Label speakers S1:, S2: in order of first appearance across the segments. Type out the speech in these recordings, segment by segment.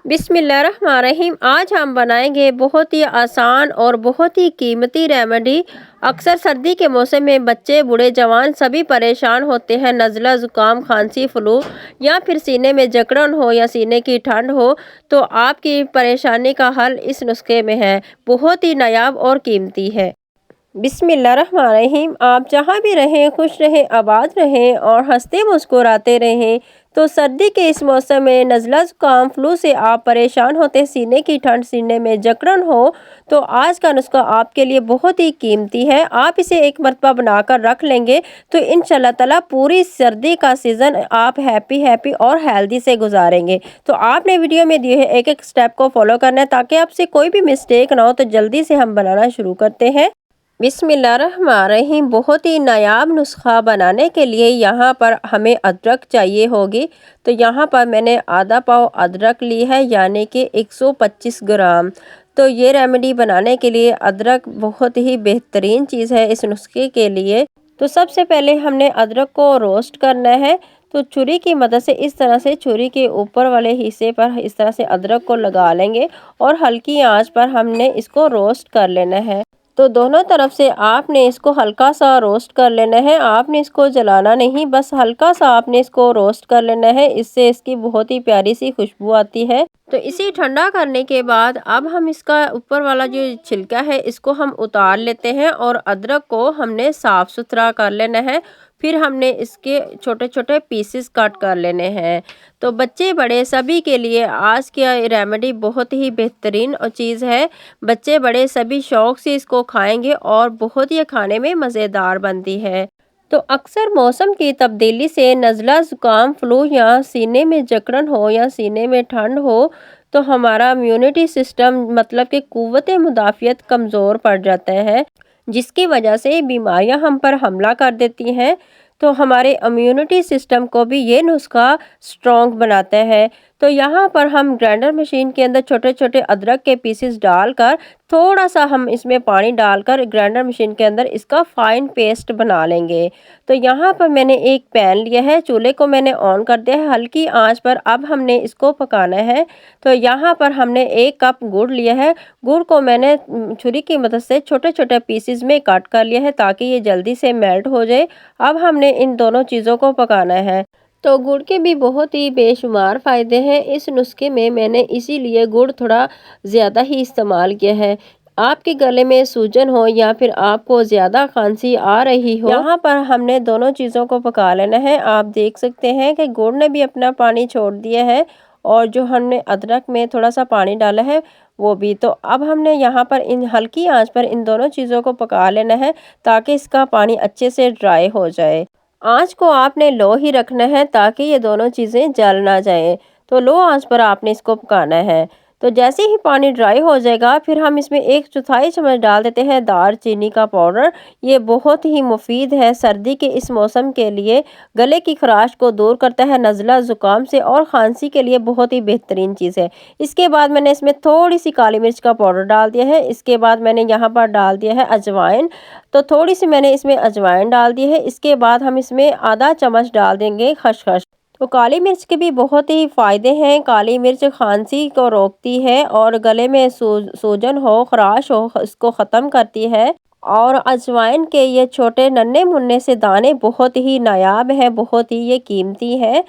S1: बिस्मिल्लाहिर्रहमानिर्रहीम। आज हम बनाएंगे बहुत ही आसान और बहुत ही कीमती रेमेडी। अक्सर सर्दी के मौसम में बच्चे बूढ़े जवान सभी परेशान होते हैं। नज़ला ज़ुकाम खांसी फ्लू या फिर सीने में जकड़न हो या सीने की ठंड हो, तो आपकी परेशानी का हल इस नुस्खे में है। बहुत ही नायाब और कीमती है। बिस्मिल्लाहिर्रहमानिर्रहीम। आप जहाँ भी रहें खुश रहें, आबाद रहें और हंसते मुस्कुराते रहें। तो सर्दी के इस मौसम में नज़ला ज़ुकाम फ्लू से आप परेशान होते, सीने की ठंड, सीने में जकड़न हो, तो आज का नुस्खा आपके लिए बहुत ही कीमती है। आप इसे एक मरतबा बनाकर रख लेंगे तो इंशाल्लाह ताला पूरी सर्दी का सीज़न आप हैप्पी और हेल्दी से गुजारेंगे। तो आपने वीडियो में दिए एक एक स्टेप को फॉलो करना है ताकि आपसे कोई भी मिस्टेक ना हो। तो जल्दी से हम बनाना शुरू करते हैं। बिस्मिल्लाहिर्रहमानिर्रहीम। बहुत ही नायाब नुस्खा बनाने के लिए यहाँ पर हमें अदरक चाहिए होगी। तो यहाँ पर मैंने आधा पाव अदरक ली है, यानी कि 125 ग्राम। तो ये रेमेडी बनाने के लिए अदरक बहुत ही बेहतरीन चीज़ है इस नुस्खे के लिए। तो सबसे पहले हमने अदरक को रोस्ट करना है। तो छुरी की मदद से इस तरह से छुरी के ऊपर वाले हिस्से पर इस तरह से अदरक को लगा लेंगे और हल्की आंच पर हमने इसको रोस्ट कर लेना है। तो दोनों तरफ से आपने इसको हल्का सा रोस्ट कर लेना है। आपने इसको जलाना नहीं, बस हल्का सा आपने इसको रोस्ट कर लेना है। इससे इसकी बहुत ही प्यारी सी खुशबू आती है। तो इसे ठंडा करने के बाद अब हम इसका ऊपर वाला जो छिलका है इसको हम उतार लेते हैं और अदरक को हमने साफ सुथरा कर लेना है। फिर हमने इसके छोटे छोटे पीसेस कट कर लेने हैं। तो बच्चे बड़े सभी के लिए आज की रेमेडी बहुत ही बेहतरीन चीज़ है। बच्चे बड़े सभी शौक से इसको खाएंगे और बहुत ही खाने में मज़ेदार बनती है। तो अक्सर मौसम की तब्दीली से नज़ला ज़ुकाम फ्लू या सीने में जकड़न हो या सीने में ठंड हो, तो हमारा इम्यूनिटी सिस्टम मतलब कि क़ुव्वत मुदाफ़ियत कमज़ोर पड़ जाता है, जिसकी वजह से बीमारियां हम पर हमला कर देती हैं। तो हमारे इम्यूनिटी सिस्टम को भी ये नुस्खा स्ट्रॉन्ग बनाता है। तो यहाँ पर हम ग्राइंडर मशीन के अंदर छोटे छोटे अदरक के पीसेस डालकर थोड़ा सा हम इसमें पानी डालकर ग्राइंडर मशीन के अंदर इसका फाइन पेस्ट बना लेंगे। तो यहाँ पर मैंने एक पैन लिया है, चूल्हे को मैंने ऑन कर दिया है हल्की आंच पर। अब हमने इसको पकाना है। तो यहाँ पर हमने 1 कप गुड़ लिया है। गुड़ को मैंने छुरी की मदद से छोटे छोटे पीसेस में कट कर लिया है ताकि ये जल्दी से मेल्ट हो जाए। अब हमने इन दोनों चीज़ों को पकाना है। तो गुड़ के भी बहुत ही बेशुमार फ़ायदे हैं। इस नुस्खे में मैंने इसीलिए गुड़ थोड़ा ज़्यादा ही इस्तेमाल किया है। आपके गले में सूजन हो या फिर आपको ज़्यादा खांसी आ रही हो, यहाँ पर हमने दोनों चीज़ों को पका लेना है। आप देख सकते हैं कि गुड़ ने भी अपना पानी छोड़ दिया है और जो हमने अदरक में थोड़ा सा पानी डाला है वो भी। तो अब हमने यहाँ पर इन हल्की आंच पर इन दोनों चीज़ों को पका लेना है ताकि इसका पानी अच्छे से ड्राई हो जाए। आंच को आपने लो ही रखना है ताकि ये दोनों चीज़ें जल ना जाएं। तो लो आंच पर आपने इसको पकाना है। तो जैसे ही पानी ड्राई हो जाएगा फिर हम इसमें 1/4 चम्मच डाल देते हैं दालचीनी का पाउडर। ये बहुत ही मुफीद है सर्दी के इस मौसम के लिए। गले की खराश को दूर करता है, नज़ला ज़ुकाम से और खांसी के लिए बहुत ही बेहतरीन चीज़ है। इसके बाद मैंने इसमें थोड़ी सी काली मिर्च का पाउडर डाल दिया है। इसके बाद मैंने यहाँ पर डाल दिया है अजवाइन। तो थोड़ी सी मैंने इसमें अजवाइन डाल दी है। इसके बाद हम इसमें आधा चम्मच डाल देंगे खसखस। तो काली मिर्च के भी बहुत ही फ़ायदे हैं। काली मिर्च खांसी को रोकती है और गले में सूजन हो, खराश हो, इसको ख़त्म करती है। और अजवाइन के ये छोटे नन्हे मुन्ने से दाने बहुत ही नायाब है, बहुत ही ये कीमती है।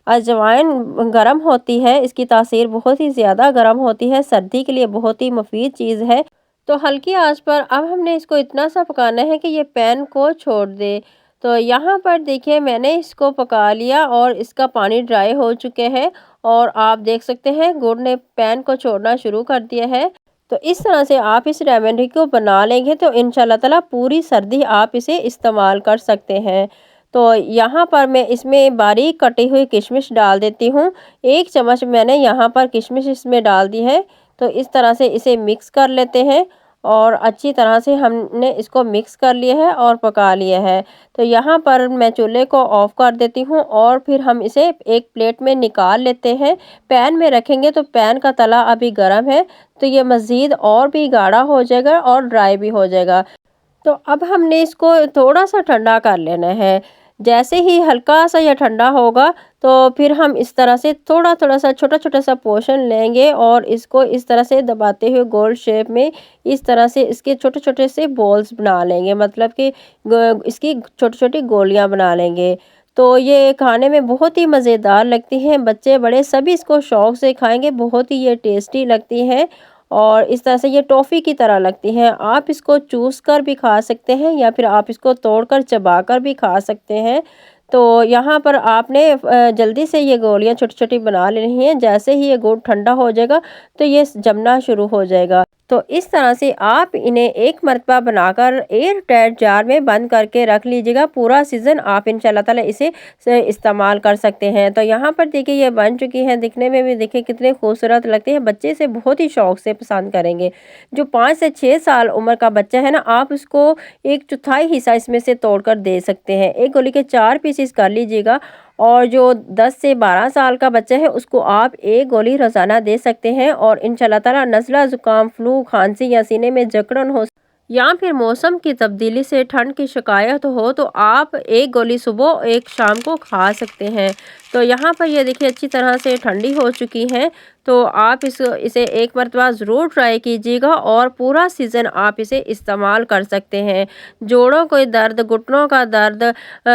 S1: अजवाइन गर्म होती है, इसकी तासीर बहुत ही ज़्यादा गर्म होती है, सर्दी के लिए बहुत ही मुफीद चीज़ है। तो हल्की आंच पर अब हमने इसको इतना सा पकाना है कि ये पैन को छोड़ दे। तो यहाँ पर देखिए मैंने इसको पका लिया और इसका पानी ड्राई हो चुके हैं और आप देख सकते हैं गुड़ ने पैन को छोड़ना शुरू कर दिया है। तो इस तरह से आप इस रेमेडी को बना लेंगे तो इंशाल्लाह ताला पूरी सर्दी आप इसे इस्तेमाल कर सकते हैं। तो यहाँ पर मैं इसमें बारीक कटी हुई किशमिश डाल देती हूँ। 1 चम्मच मैंने यहाँ पर किशमिश इसमें डाल दी है। तो इस तरह से इसे मिक्स कर लेते हैं और अच्छी तरह से हमने इसको मिक्स कर लिया है और पका लिया है। तो यहाँ पर मैं चूल्हे को ऑफ कर देती हूँ और फिर हम इसे एक प्लेट में निकाल लेते हैं। पैन में रखेंगे तो पैन का तला अभी गर्म है, तो ये मज़ीद और भी गाढ़ा हो जाएगा और ड्राई भी हो जाएगा। तो अब हमने इसको थोड़ा सा ठंडा कर लेना है। जैसे ही हल्का सा ये ठंडा होगा तो फिर हम इस तरह से थोड़ा-थोड़ा सा छोटा-छोटा सा पोर्शन लेंगे और इसको इस तरह से दबाते हुए गोल शेप में इस तरह से इसके छोटे-छोटे से बॉल्स बना लेंगे, मतलब कि इसकी छोटी-छोटी गोलियां बना लेंगे। तो ये खाने में बहुत ही मज़ेदार लगती हैं, बच्चे बड़े सभी इसको शौक से खाएंगे, बहुत ही ये टेस्टी लगती हैं और इस तरह से ये टॉफ़ी की तरह लगती हैं। आप इसको चूस कर भी खा सकते हैं या फिर आप इसको तोड़कर चबाकर भी खा सकते हैं। तो यहाँ पर आपने जल्दी से ये गोलियाँ छोटी-छोटी बना लेनी हैं। जैसे ही ये गुड़ ठंडा हो जाएगा तो ये जमना शुरू हो जाएगा। तो इस तरह से आप इन्हें एक मरतबा बनाकर एयर टाइट जार में बंद करके रख लीजिएगा। पूरा सीज़न आप इंशाल्लाह ताला इसे से इस्तेमाल कर सकते हैं। तो यहाँ पर देखिए ये बन चुकी हैं, दिखने में भी देखिए कितने खूबसूरत लगते हैं। बच्चे इसे बहुत ही शौक से पसंद करेंगे। जो 5 से 6 साल उम्र का बच्चा है ना, आप उसको 1/4 हिस्सा इसमें से तोड़कर दे सकते हैं। एक गोली के 4 पीसेस कर लीजिएगा और जो 10 से 12 साल का बच्चा है उसको आप एक गोली रोज़ाना दे सकते हैं और इंशाल्लाह ताला नज़ला, ज़ुकाम, फ्लू, खांसी या सीने में जकड़न हो या फिर मौसम की तब्दीली से ठंड की शिकायत हो तो आप एक गोली सुबह एक शाम को खा सकते हैं। तो यहाँ पर ये देखिए अच्छी तरह से ठंडी हो चुकी हैं। तो आप इसे एक मरतबा ज़रूर ट्राई कीजिएगा और पूरा सीज़न आप इसे इस्तेमाल कर सकते हैं। जोड़ों के दर्द, घुटनों का दर्द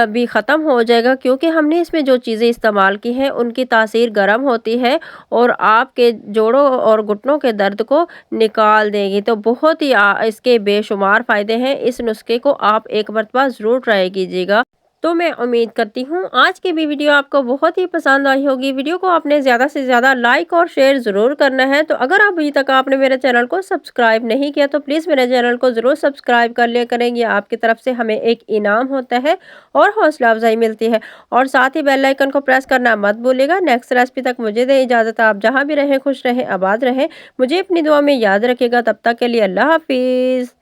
S1: भी ख़त्म हो जाएगा, क्योंकि हमने इसमें जो चीज़ें इस्तेमाल की हैं उनकी तासीर गर्म होती है और आपके जोड़ों और घुटनों के दर्द को निकाल देगी। तो बहुत ही इसके बेशुमार फ़ायदे हैं। इस नुस्खे को आप एक मरतबा ज़रूर ट्राई कीजिएगा। तो मैं उम्मीद करती हूँ आज की भी वीडियो आपको बहुत ही पसंद आई होगी। वीडियो को आपने ज़्यादा से ज़्यादा लाइक और शेयर ज़रूर करना है। तो अगर आप अभी तक आपने मेरे चैनल को सब्सक्राइब नहीं किया तो प्लीज़ मेरे चैनल को ज़रूर सब्सक्राइब कर लिया करें। ये आपकी तरफ से हमें एक इनाम होता है और हौसला अफजाई मिलती है। और साथ ही बेल आइकन को प्रेस करना मत भूलिएगा। नेक्स्ट रेसिपी तक मुझे दें इजाज़त। आप जहाँ भी रहें खुश रहें, आबाद रहें, मुझे अपनी दुआ में याद रखिएगा। तब तक के लिए अल्लाह हाफिज़।